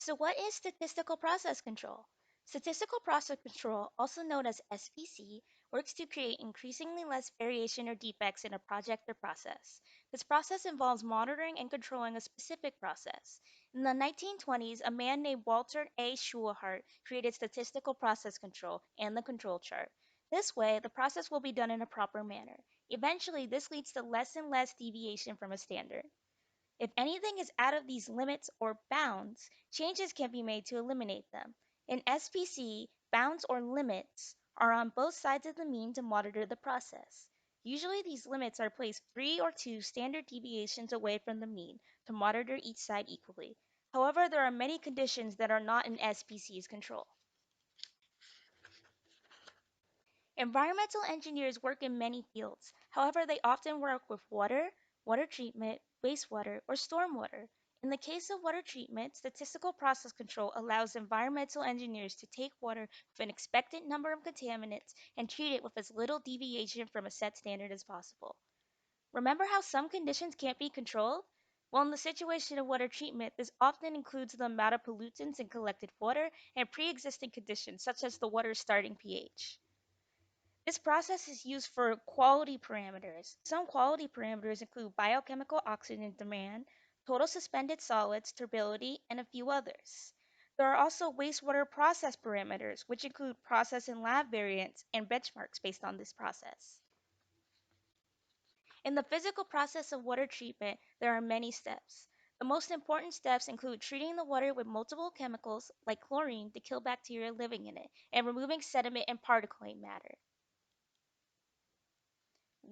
So, what is statistical process control? Statistical process control, also known as SPC, works to create increasingly less variation or defects in a project or process. This process involves monitoring and controlling a specific process. In the 1920s, a man named Walter A. Schulhart created statistical process control and the control chart. This way, the process will be done in a proper manner. Eventually, this leads to less and less deviation from a standard. If anything is out of these limits or bounds, changes can be made to eliminate them. In SPC, bounds or limits are on both sides of the mean to monitor the process. Usually, these limits are placed 3 or 2 standard deviations away from the mean to monitor each side equally. However, there are many conditions that are not in SPC's control. Environmental engineers work in many fields. However, they often work with water, water treatment, wastewater, or stormwater. In the case of water treatment, statistical process control allows environmental engineers to take water with an expected number of contaminants and treat it with as little deviation from a set standard as possible. Remember how some conditions can't be controlled? Well, in the situation of water treatment, this often includes the amount of pollutants in collected water and pre existing conditions, such as the water's starting pH. This process is used for quality parameters. Some quality parameters include biochemical oxygen demand, total suspended solids, turbidity, and a few others. There are also wastewater process parameters, which include process and lab variants and benchmarks based on this process. In the physical process of water treatment, there are many steps. The most important steps include treating the water with multiple chemicals like chlorine to kill bacteria living in it and removing sediment and particulate matter.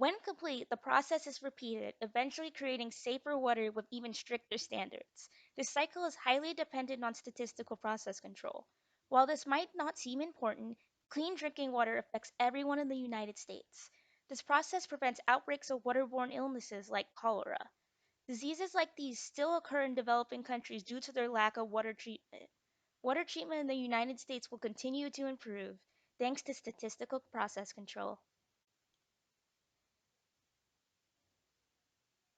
When complete, the process is repeated, eventually creating safer water with even stricter standards. This cycle is highly dependent on statistical process control. While this might not seem important, clean drinking water affects everyone in the United States. This process prevents outbreaks of waterborne illnesses like cholera. Diseases like these still occur in developing countries due to their lack of water treatment. Water treatment in the United States will continue to improve thanks to statistical process control.